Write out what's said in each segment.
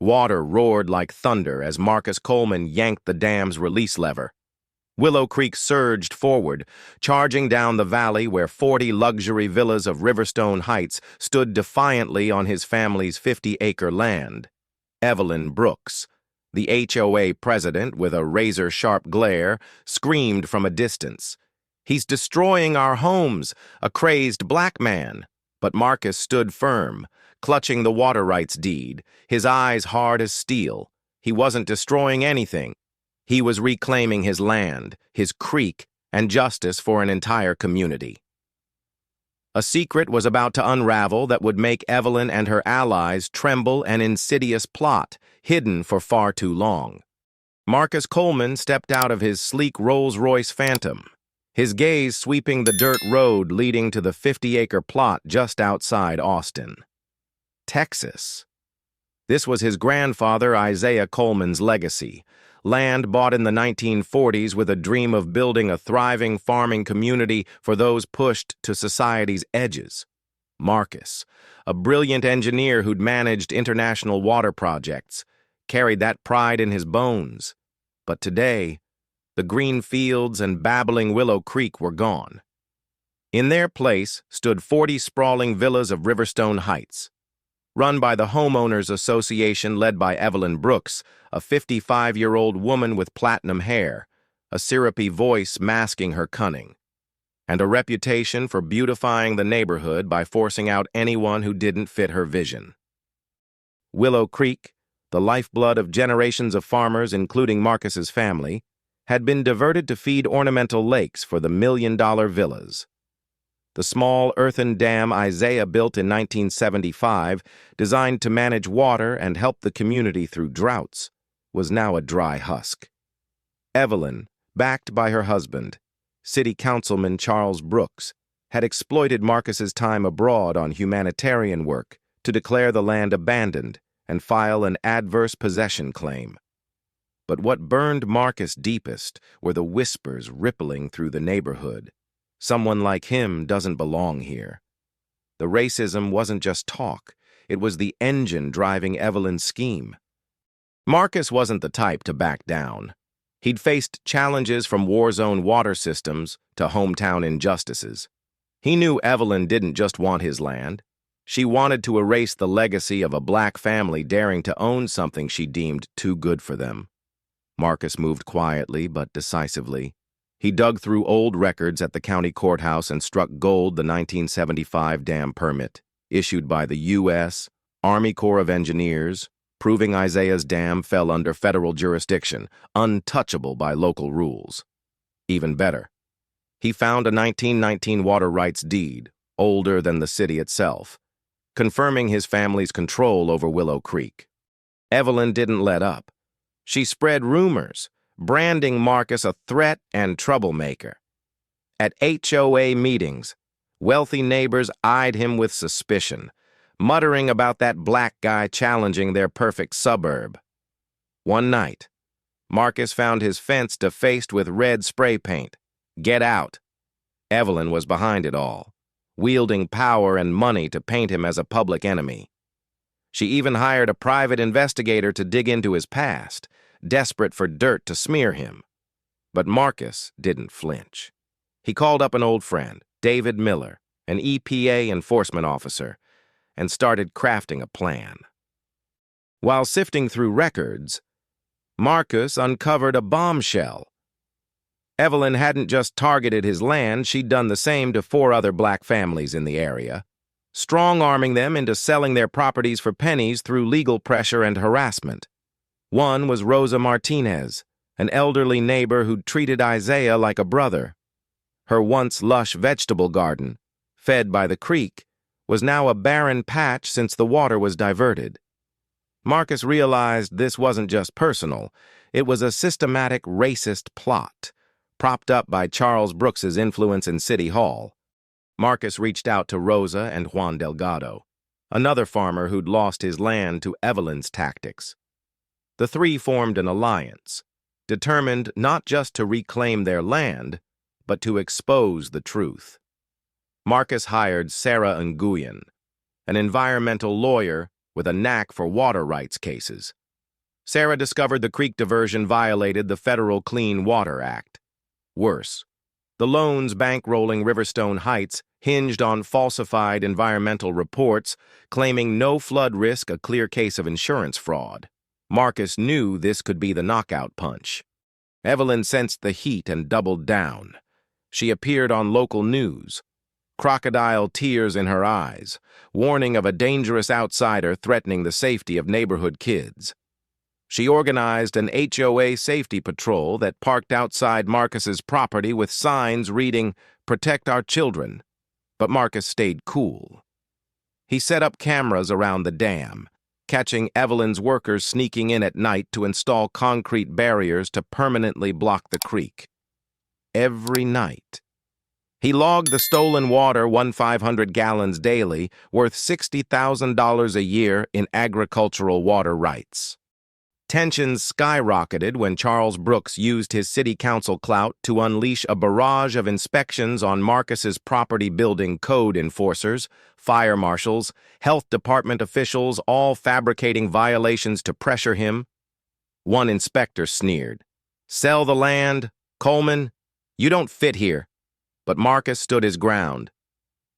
Water roared like thunder as Marcus Coleman yanked the dam's release lever. Willow Creek surged forward, charging down the valley where 40 luxury villas of Riverstone Heights stood defiantly on his family's 50-acre land. Evelyn Brooks, the HOA president with a razor-sharp glare, screamed from a distance. "He's destroying our homes, a crazed black man." But Marcus stood firm, clutching the water rights deed, his eyes hard as steel. He wasn't destroying anything. He was reclaiming his land, his creek, and justice for an entire community. A secret was about to unravel that would make Evelyn and her allies tremble, an insidious plot, hidden for far too long. Marcus Coleman stepped out of his sleek Rolls-Royce Phantom, his gaze sweeping the dirt road leading to the 50-acre plot just outside Austin. Texas. This was his grandfather Isaiah Coleman's legacy, land bought in the 1940s with a dream of building a thriving farming community for those pushed to society's edges. Marcus, a brilliant engineer who'd managed international water projects, carried that pride in his bones. But today, the green fields and babbling Willow Creek were gone. In their place stood 40 sprawling villas of Riverstone Heights, run by the Homeowners Association led by Evelyn Brooks, a 55-year-old woman with platinum hair, a syrupy voice masking her cunning, and a reputation for beautifying the neighborhood by forcing out anyone who didn't fit her vision. Willow Creek, the lifeblood of generations of farmers including Marcus's family, had been diverted to feed ornamental lakes for the million-dollar villas. The small earthen dam Isaiah built in 1975, designed to manage water and help the community through droughts, was now a dry husk. Evelyn, backed by her husband, City Councilman Charles Brooks, had exploited Marcus's time abroad on humanitarian work to declare the land abandoned and file an adverse possession claim. But what burned Marcus deepest were the whispers rippling through the neighborhood. Someone like him doesn't belong here. The racism wasn't just talk, it was the engine driving Evelyn's scheme. Marcus wasn't the type to back down. He'd faced challenges from war-zone water systems to hometown injustices. He knew Evelyn didn't just want his land. She wanted to erase the legacy of a black family daring to own something she deemed too good for them. Marcus moved quietly but decisively. He dug through old records at the county courthouse and struck gold the 1975 dam permit, issued by the U.S. Army Corps of Engineers, proving Isaiah's dam fell under federal jurisdiction, untouchable by local rules. Even better, he found a 1919 water rights deed, older than the city itself, confirming his family's control over Willow Creek. Evelyn didn't let up. She spread rumors, branding Marcus a threat and troublemaker. At HOA meetings, wealthy neighbors eyed him with suspicion, muttering about that black guy challenging their perfect suburb. One night, Marcus found his fence defaced with red spray paint. Get out. Evelyn was behind it all, wielding power and money to paint him as a public enemy. She even hired a private investigator to dig into his past, desperate for dirt to smear him. But Marcus didn't flinch. He called up an old friend, David Miller, an EPA enforcement officer, and started crafting a plan. While sifting through records, Marcus uncovered a bombshell. Evelyn hadn't just targeted his land, she'd done the same to 4 other black families in the area, strong-arming them into selling their properties for pennies through legal pressure and harassment. One was Rosa Martinez, an elderly neighbor who'd treated Isaiah like a brother. Her once lush vegetable garden, fed by the creek, was now a barren patch since the water was diverted. Marcus realized this wasn't just personal, it was a systematic racist plot, propped up by Charles Brooks's influence in City Hall. Marcus reached out to Rosa and Juan Delgado, another farmer who'd lost his land to Evelyn's tactics. The 3 formed an alliance, determined not just to reclaim their land, but to expose the truth. Marcus hired Sarah Nguyen, an environmental lawyer with a knack for water rights cases. Sarah discovered the creek diversion violated the Federal Clean Water Act. Worse, the loans bankrolling Riverstone Heights hinged on falsified environmental reports claiming no flood risk, a clear case of insurance fraud. Marcus knew this could be the knockout punch. Evelyn sensed the heat and doubled down. She appeared on local news, crocodile tears in her eyes, warning of a dangerous outsider threatening the safety of neighborhood kids. She organized an HOA safety patrol that parked outside Marcus's property with signs reading, "Protect our children." But Marcus stayed cool. He set up cameras around the dam, catching Evelyn's workers sneaking in at night to install concrete barriers to permanently block the creek. Every night. He logged the stolen water, 500 gallons daily, worth $60,000 a year in agricultural water rights. Tensions skyrocketed when Charles Brooks used his city council clout to unleash a barrage of inspections on Marcus's property building code enforcers, fire marshals, health department officials, all fabricating violations to pressure him. One inspector sneered, "Sell the land, Coleman. You don't fit here." But Marcus stood his ground.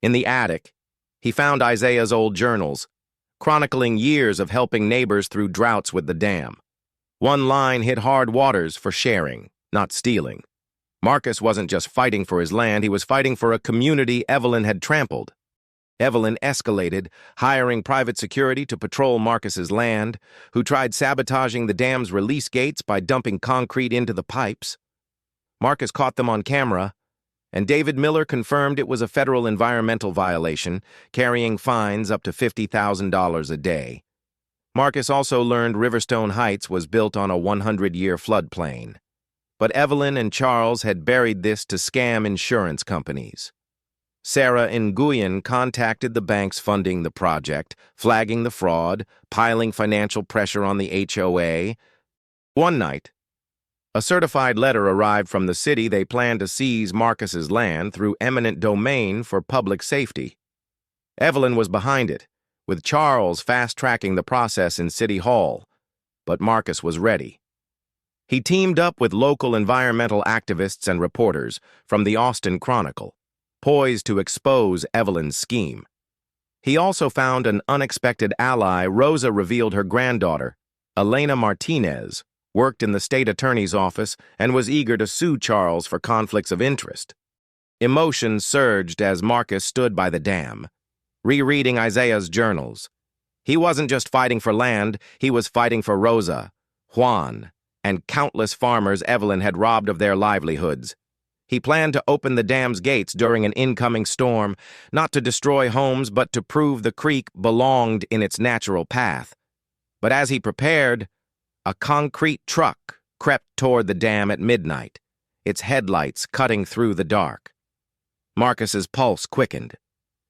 In the attic, he found Isaiah's old journals, chronicling years of helping neighbors through droughts with the dam. One line hit hard waters for sharing, not stealing. Marcus wasn't just fighting for his land, he was fighting for a community Evelyn had trampled. Evelyn escalated, hiring private security to patrol Marcus's land, who tried sabotaging the dam's release gates by dumping concrete into the pipes. Marcus caught them on camera, and David Miller confirmed it was a federal environmental violation, carrying fines up to $50,000 a day. Marcus also learned Riverstone Heights was built on a 100-year floodplain. But Evelyn and Charles had buried this to scam insurance companies. Sarah Nguyen contacted the banks funding the project, flagging the fraud, piling financial pressure on the HOA. One night, a certified letter arrived from the city they planned to seize Marcus's land through eminent domain for public safety. Evelyn was behind it, with Charles fast-tracking the process in City Hall, but Marcus was ready. He teamed up with local environmental activists and reporters from the Austin Chronicle, poised to expose Evelyn's scheme. He also found an unexpected ally. Rosa revealed her granddaughter, Elena Martinez, worked in the state attorney's office and was eager to sue Charles for conflicts of interest. Emotion surged as Marcus stood by the dam, rereading Isaiah's journals. He wasn't just fighting for land, he was fighting for Rosa, Juan, and countless farmers Evelyn had robbed of their livelihoods. He planned to open the dam's gates during an incoming storm, not to destroy homes but to prove the creek belonged in its natural path. But as he prepared, a concrete truck crept toward the dam at midnight, its headlights cutting through the dark. Marcus's pulse quickened.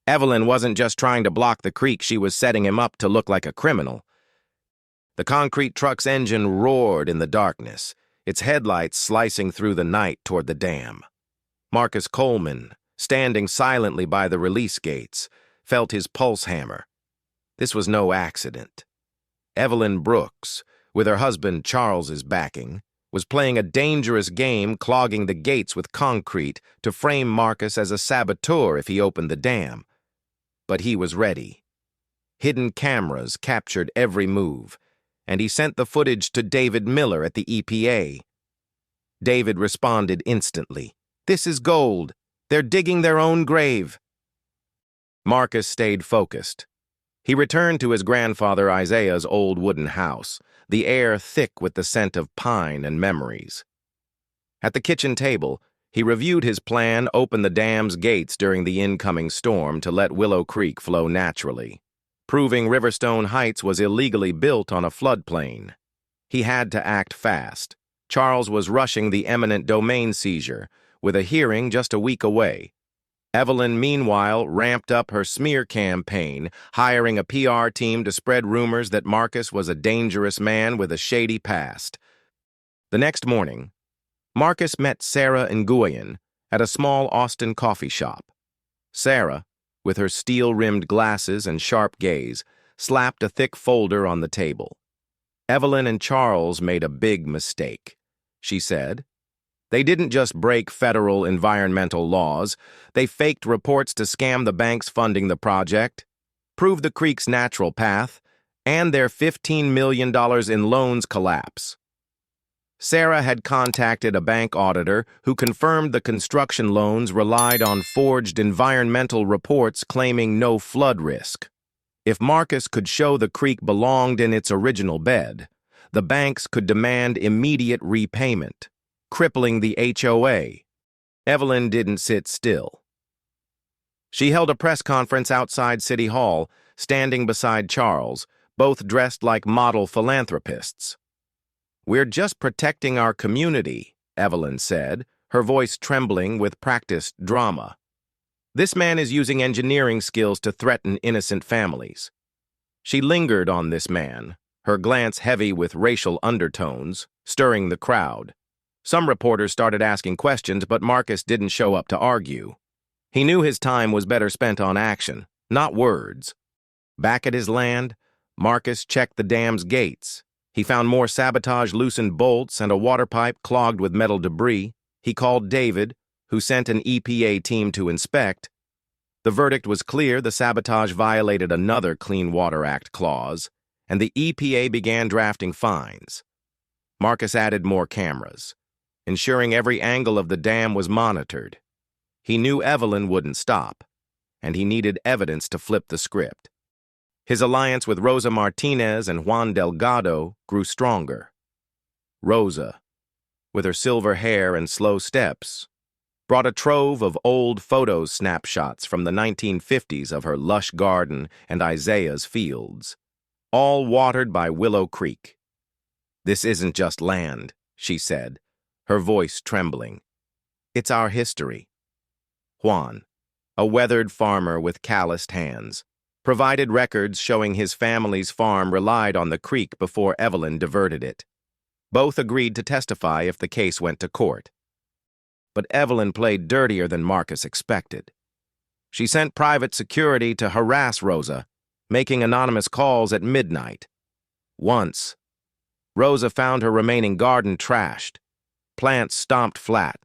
Evelyn wasn't just trying to block the creek, she was setting him up to look like a criminal. The concrete truck's engine roared in the darkness, its headlights slicing through the night toward the dam. Marcus Coleman, standing silently by the release gates, felt his pulse hammer. This was no accident. Evelyn Brooks, with her husband Charles's backing, was playing a dangerous game, clogging the gates with concrete to frame Marcus as a saboteur if he opened the dam. But he was ready. Hidden cameras captured every move, and he sent the footage to David Miller at the EPA. David responded instantly. "This is gold. They're digging their own grave." Marcus stayed focused. He returned to his grandfather Isaiah's old wooden house, the air thick with the scent of pine and memories. At the kitchen table, he reviewed his plan, opened the dam's gates during the incoming storm to let Willow Creek flow naturally, proving Riverstone Heights was illegally built on a floodplain. He had to act fast. Charles was rushing the eminent domain seizure, with a hearing just a week away. Evelyn, meanwhile, ramped up her smear campaign, hiring a PR team to spread rumors that Marcus was a dangerous man with a shady past. The next morning, Marcus met Sarah Nguyen at a small Austin coffee shop. Sarah, with her steel-rimmed glasses and sharp gaze, slapped a thick folder on the table. "Evelyn and Charles made a big mistake," she said. "They didn't just break federal environmental laws, they faked reports to scam the banks funding the project, prove the creek's natural path, and their $15 million in loans collapse." Sarah had contacted a bank auditor who confirmed the construction loans relied on forged environmental reports claiming no flood risk. If Marcus could show the creek belonged in its original bed, the banks could demand immediate repayment, crippling the HOA. Evelyn didn't sit still. She held a press conference outside City Hall, standing beside Charles, both dressed like model philanthropists. "We're just protecting our community," Evelyn said, her voice trembling with practiced drama. "This man is using engineering skills to threaten innocent families." She lingered on this man, her glance heavy with racial undertones, stirring the crowd. Some reporters started asking questions, but Marcus didn't show up to argue. He knew his time was better spent on action, not words. Back at his land, Marcus checked the dam's gates. He found more sabotage loosened bolts and a water pipe clogged with metal debris. He called David, who sent an EPA team to inspect. The verdict was clear: the sabotage violated another Clean Water Act clause, and the EPA began drafting fines. Marcus added more cameras, ensuring every angle of the dam was monitored. He knew Evelyn wouldn't stop, and he needed evidence to flip the script. His alliance with Rosa Martinez and Juan Delgado grew stronger. Rosa, with her silver hair and slow steps, brought a trove of old photo snapshots from the 1950s of her lush garden and Isaiah's fields, all watered by Willow Creek. "This isn't just land," she said, her voice trembling. "It's our history." Juan, a weathered farmer with calloused hands, provided records showing his family's farm relied on the creek before Evelyn diverted it. Both agreed to testify if the case went to court. But Evelyn played dirtier than Marcus expected. She sent private security to harass Rosa, making anonymous calls at midnight. Once, Rosa found her remaining garden trashed, plants stomped flat.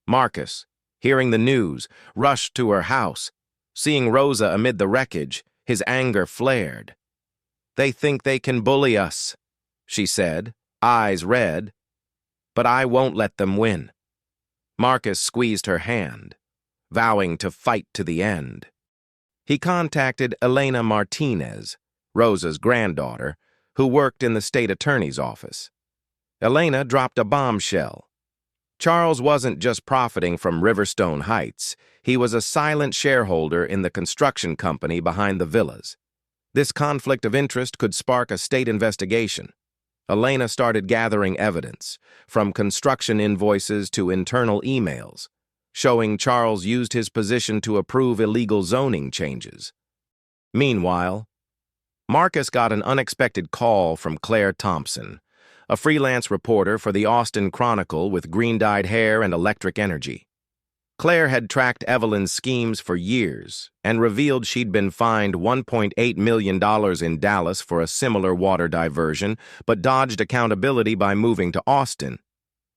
Marcus, hearing the news, rushed to her house. Seeing Rosa amid the wreckage, his anger flared. "They think they can bully us," she said, eyes red. "But I won't let them win." Marcus squeezed her hand, vowing to fight to the end. He contacted Elena Martinez, Rosa's granddaughter, who worked in the state attorney's office. Elena dropped a bombshell. Charles wasn't just profiting from Riverstone Heights. He was a silent shareholder in the construction company behind the villas. This conflict of interest could spark a state investigation. Elena started gathering evidence, from construction invoices to internal emails, showing Charles used his position to approve illegal zoning changes. Meanwhile, Marcus got an unexpected call from Claire Thompson, a freelance reporter for the Austin Chronicle with green-dyed hair and electric energy. Claire had tracked Evelyn's schemes for years and revealed she'd been fined $1.8 million in Dallas for a similar water diversion, but dodged accountability by moving to Austin.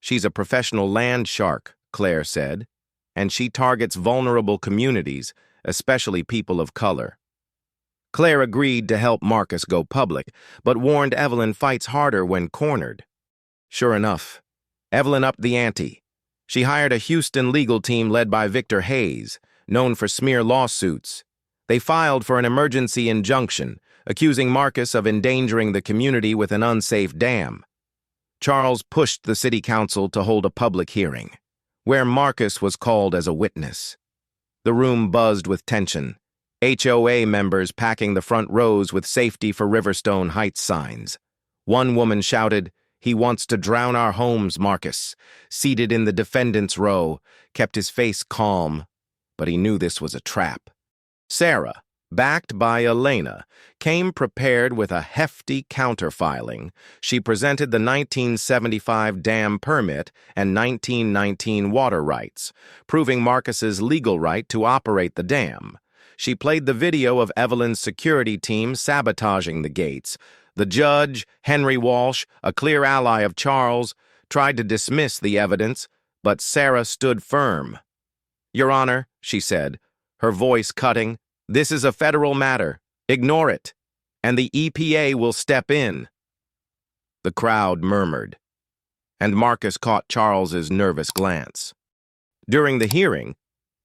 "She's a professional land shark," Claire said, "and she targets vulnerable communities, especially people of color." Claire agreed to help Marcus go public, but warned Evelyn fights harder when cornered. Sure enough, Evelyn upped the ante. She hired a Houston legal team led by Victor Hayes, known for smear lawsuits. They filed for an emergency injunction, accusing Marcus of endangering the community with an unsafe dam. Charles pushed the city council to hold a public hearing, where Marcus was called as a witness. The room buzzed with tension, HOA members packing the front rows with "Safety for Riverstone Heights" signs. One woman shouted, "He wants to drown our homes." Marcus, seated in the defendant's row, kept his face calm, but he knew this was a trap. Sarah, backed by Elena, came prepared with a hefty counterfiling. She presented the 1975 dam permit and 1919 water rights, proving Marcus's legal right to operate the dam. She played the video of Evelyn's security team sabotaging the gates. The judge, Henry Walsh, a clear ally of Charles, tried to dismiss the evidence, but Sarah stood firm. "Your Honor," she said, her voice cutting, "this is a federal matter. Ignore it, and the EPA will step in." The crowd murmured, and Marcus caught Charles's nervous glance. During the hearing,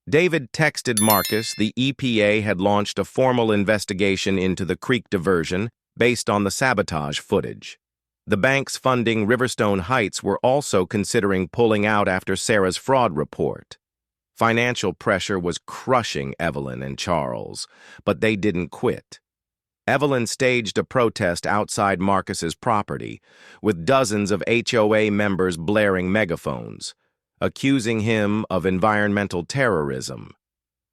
David texted Marcus the EPA had launched a formal investigation into the creek diversion based on the sabotage footage. The banks funding Riverstone Heights were also considering pulling out after Sarah's fraud report. Financial pressure was crushing Evelyn and Charles, but they didn't quit. Evelyn staged a protest outside Marcus's property, with dozens of HOA members blaring megaphones, accusing him of environmental terrorism.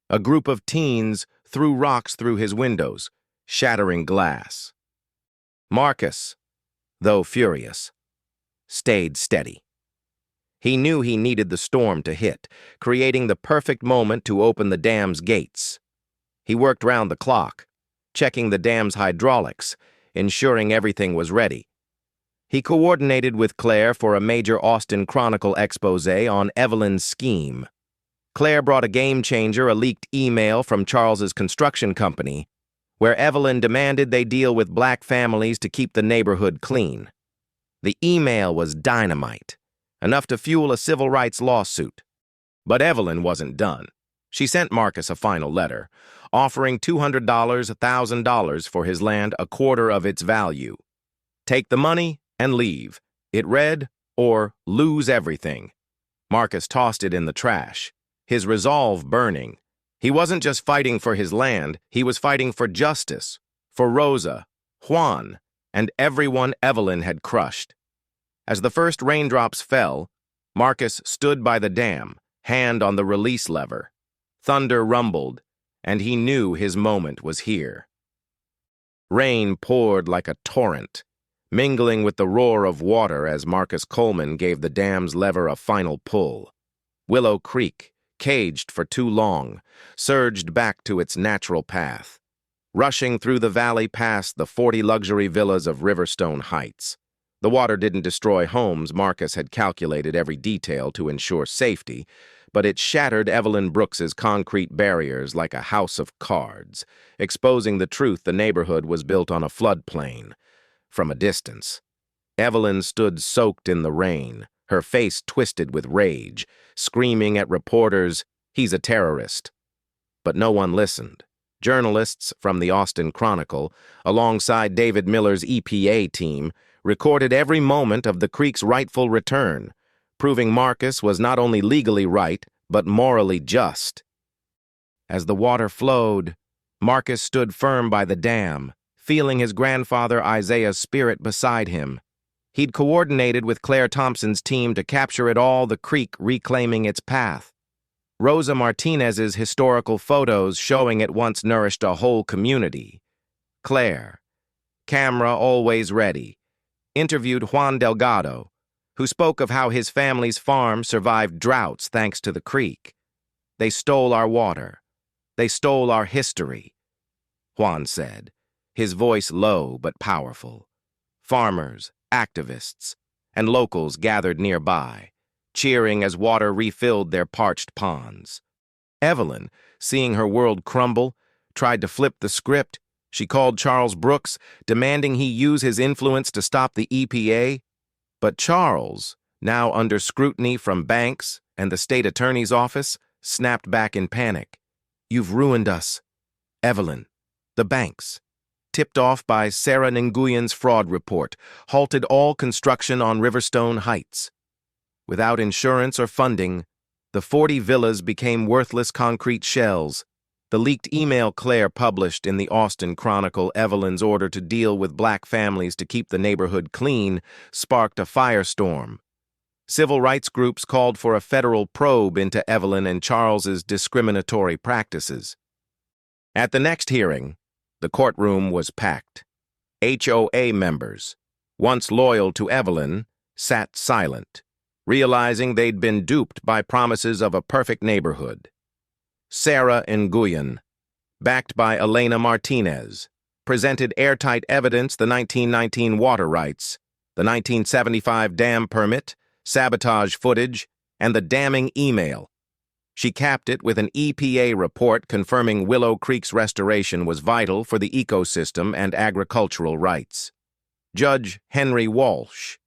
A group of teens threw rocks through his windows, shattering glass. Marcus, though furious, stayed steady. He knew he needed the storm to hit, creating the perfect moment to open the dam's gates. He worked round the clock, checking the dam's hydraulics, ensuring everything was ready. He coordinated with Claire for a major Austin Chronicle expose on Evelyn's scheme. Claire brought a game-changer, a leaked email from Charles's construction company, where Evelyn demanded they deal with black families to keep the neighborhood clean. The email was dynamite, enough to fuel a civil rights lawsuit. But Evelyn wasn't done. She sent Marcus a final letter, offering $200, $1,000 for his land, a quarter of its value. "Take the money and leave," it read, "or lose everything." Marcus tossed it in the trash, his resolve burning. He wasn't just fighting for his land, he was fighting for justice, for Rosa, Juan, and everyone Evelyn had crushed. As the first raindrops fell, Marcus stood by the dam, hand on the release lever. Thunder rumbled, and he knew his moment was here. Rain poured like a torrent, mingling with the roar of water as Marcus Coleman gave the dam's lever a final pull. Willow Creek, caged for too long, surged back to its natural path, rushing through the valley past the 40 luxury villas of Riverstone Heights. The water didn't destroy homes. Marcus had calculated every detail to ensure safety, but it shattered Evelyn Brooks's concrete barriers like a house of cards, exposing the truth the neighborhood was built on a floodplain. From a distance, Evelyn stood soaked in the rain, her face twisted with rage, screaming at reporters, "He's a terrorist." But no one listened. Journalists from the Austin Chronicle, alongside David Miller's EPA team, recorded every moment of the creek's rightful return, proving Marcus was not only legally right, but morally just. As the water flowed, Marcus stood firm by the dam, feeling his grandfather Isaiah's spirit beside him. He'd coordinated with Claire Thompson's team to capture it all, the creek reclaiming its path. Rosa Martinez's historical photos showing it once nourished a whole community. Claire, camera always ready, interviewed Juan Delgado, who spoke of how his family's farm survived droughts thanks to the creek. "They stole our water. They stole our history," Juan said, his voice low but powerful. Farmers, activists, and locals gathered nearby, cheering as water refilled their parched ponds. Evelyn, seeing her world crumble, tried to flip the script. She called Charles Brooks, demanding he use his influence to stop the EPA. But Charles, now under scrutiny from banks and the state attorney's office, snapped back in panic. "You've ruined us. Evelyn, the banks, tipped off by Sarah Nguyen's fraud report, halted all construction on Riverstone Heights. Without insurance or funding, the 40 villas became worthless concrete shells. The leaked email Claire published in the Austin Chronicle, Evelyn's order to deal with black families to keep the neighborhood clean, sparked a firestorm. Civil rights groups called for a federal probe into Evelyn and Charles's discriminatory practices. At the next hearing, the courtroom was packed. HOA members, once loyal to Evelyn, sat silent, realizing they'd been duped by promises of a perfect neighborhood. Sarah Nguyen, backed by Elena Martinez, presented airtight evidence: the 1919 water rights, the 1975 dam permit, sabotage footage, and the damning email. She capped it with an EPA report confirming Willow Creek's restoration was vital for the ecosystem and agricultural rights. Judge Henry Walsh,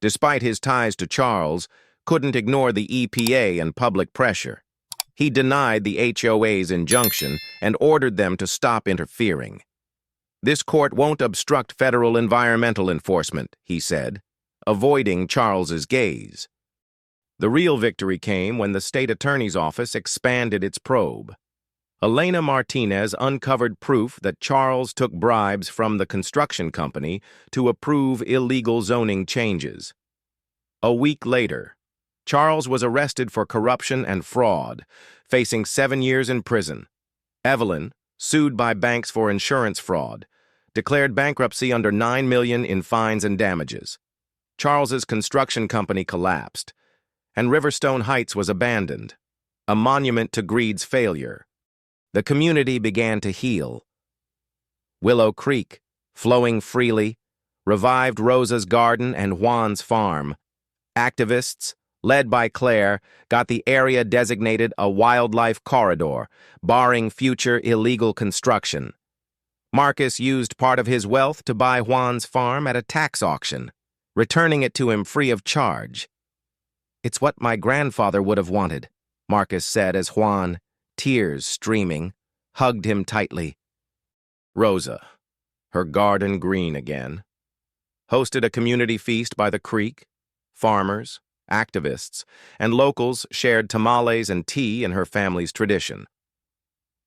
despite his ties to Charles, couldn't ignore the EPA and public pressure. He denied the HOA's injunction and ordered them to stop interfering. "This court won't obstruct federal environmental enforcement," he said, avoiding Charles's gaze. The real victory came when the state attorney's office expanded its probe. Elena Martinez uncovered proof that Charles took bribes from the construction company to approve illegal zoning changes. A week later, Charles was arrested for corruption and fraud, facing 7 years in prison. Evelyn, sued by banks for insurance fraud, declared bankruptcy under $9 million in fines and damages. Charles's construction company collapsed, and Riverstone Heights was abandoned, a monument to greed's failure. The community began to heal. Willow Creek, flowing freely, revived Rosa's garden and Juan's farm. Activists, led by Claire, got the area designated a wildlife corridor, barring future illegal construction. Marcus used part of his wealth to buy Juan's farm at a tax auction, returning it to him free of charge. "It's what my grandfather would have wanted," Marcus said as Juan, tears streaming, hugged him tightly. Rosa, her garden green again, hosted a community feast by the creek. Farmers, activists, and locals shared tamales and tea in her family's tradition.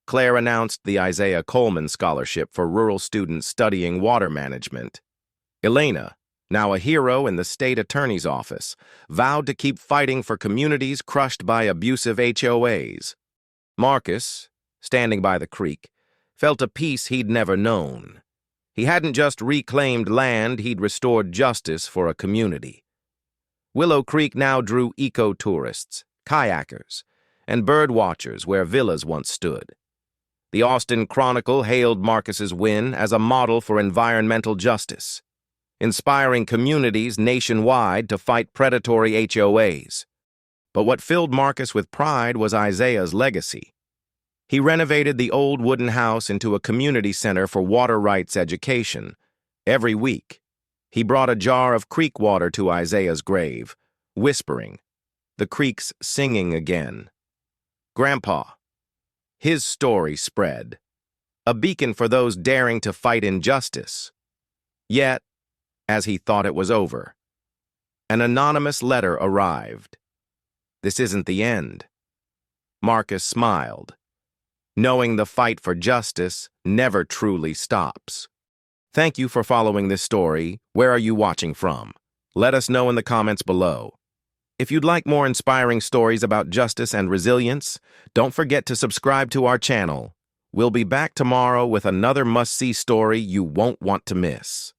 Claire announced the Isaiah Coleman Scholarship for rural students studying water management. Elena, now a hero in the state attorney's office, vowed to keep fighting for communities crushed by abusive HOAs. Marcus, standing by the creek, felt a peace he'd never known. He hadn't just reclaimed land, he'd restored justice for a community. Willow Creek now drew eco-tourists, kayakers, and bird watchers where villas once stood. The Austin Chronicle hailed Marcus's win as a model for environmental justice, inspiring communities nationwide to fight predatory HOAs. But what filled Marcus with pride was Isaiah's legacy. He renovated the old wooden house into a community center for water rights education. Every week, he brought a jar of creek water to Isaiah's grave, whispering, the creek's singing again. Grandpa. His story spread, a beacon for those daring to fight injustice. Yet, as he thought it was over, an anonymous letter arrived. "This isn't the end." Marcus smiled, knowing the fight for justice never truly stops. Thank you for following this story. Where are you watching from? Let us know in the comments below. If you'd like more inspiring stories about justice and resilience, don't forget to subscribe to our channel. We'll be back tomorrow with another must-see story you won't want to miss.